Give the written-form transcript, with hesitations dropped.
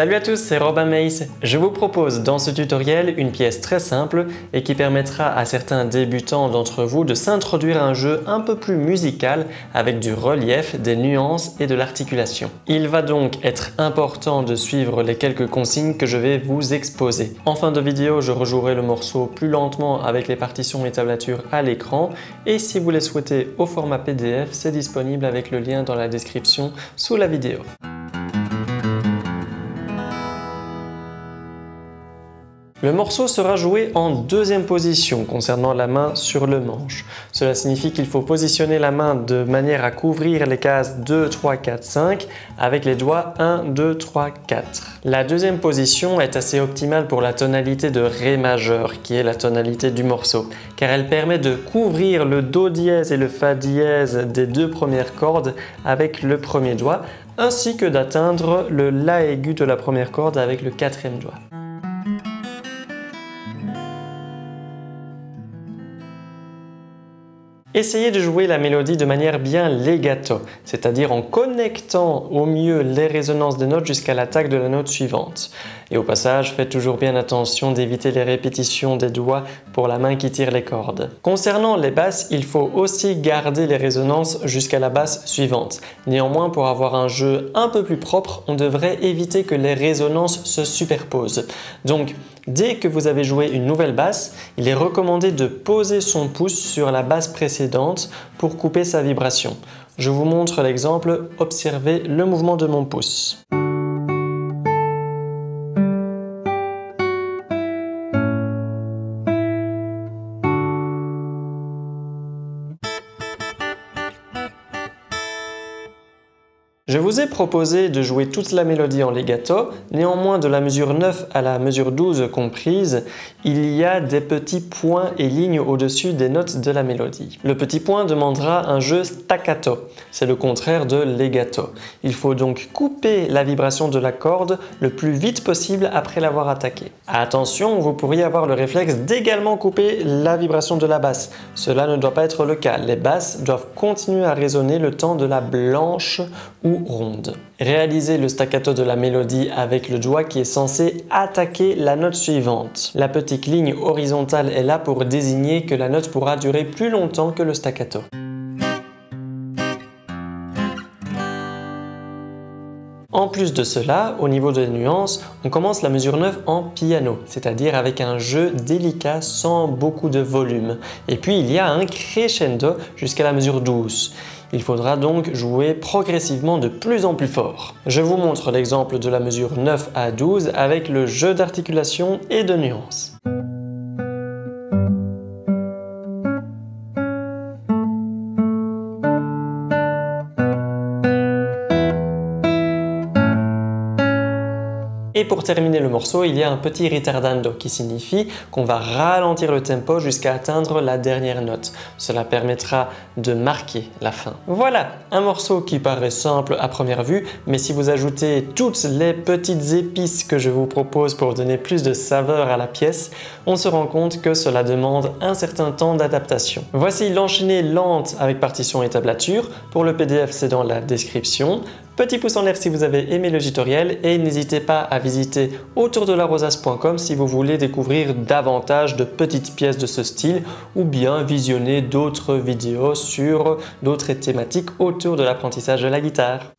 Salut à tous, c'est Robin Mace. Je vous propose dans ce tutoriel une pièce très simple et qui permettra à certains débutants d'entre vous de s'introduire à un jeu un peu plus musical avec du relief, des nuances et de l'articulation. Il va donc être important de suivre les quelques consignes que je vais vous exposer. En fin de vidéo, je rejouerai le morceau plus lentement avec les partitions et tablatures à l'écran et si vous les souhaitez au format PDF, c'est disponible avec le lien dans la description sous la vidéo. Le morceau sera joué en deuxième position concernant la main sur le manche. Cela signifie qu'il faut positionner la main de manière à couvrir les cases 2, 3, 4, 5 avec les doigts 1, 2, 3, 4. La deuxième position est assez optimale pour la tonalité de Ré majeur qui est la tonalité du morceau car elle permet de couvrir le Do dièse et le Fa dièse des deux premières cordes avec le premier doigt ainsi que d'atteindre le La aigu de la première corde avec le quatrième doigt. Essayez de jouer la mélodie de manière bien legato, c'est-à-dire en connectant au mieux les résonances des notes jusqu'à l'attaque de la note suivante. Et au passage, faites toujours bien attention d'éviter les répétitions des doigts pour la main qui tire les cordes. Concernant les basses, il faut aussi garder les résonances jusqu'à la basse suivante. Néanmoins, pour avoir un jeu un peu plus propre, on devrait éviter que les résonances se superposent. Donc, dès que vous avez joué une nouvelle basse, il est recommandé de poser son pouce sur la basse précédente pour couper sa vibration. Je vous montre l'exemple, observez le mouvement de mon pouce. Je vous ai proposé de jouer toute la mélodie en legato, néanmoins de la mesure 9 à la mesure 12 comprise, il y a des petits points et lignes au-dessus des notes de la mélodie. Le petit point demandera un jeu staccato, c'est le contraire de legato. Il faut donc couper la vibration de la corde le plus vite possible après l'avoir attaquée. Attention, vous pourriez avoir le réflexe d'également couper la vibration de la basse. Cela ne doit pas être le cas, les basses doivent continuer à résonner le temps de la blanche ou ronde. Réalisez le staccato de la mélodie avec le doigt qui est censé attaquer la note suivante. La petite ligne horizontale est là pour désigner que la note pourra durer plus longtemps que le staccato. En plus de cela, au niveau des nuances, on commence la mesure 9 en piano, c'est-à-dire avec un jeu délicat sans beaucoup de volume. Et puis il y a un crescendo jusqu'à la mesure 12. Il faudra donc jouer progressivement de plus en plus fort. Je vous montre l'exemple de la mesure 9 à 12 avec le jeu d'articulation et de nuances. Et pour terminer le morceau, il y a un petit ritardando qui signifie qu'on va ralentir le tempo jusqu'à atteindre la dernière note. Cela permettra de marquer la fin. Voilà, un morceau qui paraît simple à première vue, mais si vous ajoutez toutes les petites épices que je vous propose pour donner plus de saveur à la pièce, on se rend compte que cela demande un certain temps d'adaptation. Voici l'enchaînée lente avec partition et tablature. Pour le PDF, c'est dans la description. Petit pouce en l'air si vous avez aimé le tutoriel et n'hésitez pas à visiter autourdelarosace.com si vous voulez découvrir davantage de petites pièces de ce style ou bien visionner d'autres vidéos sur d'autres thématiques autour de l'apprentissage de la guitare.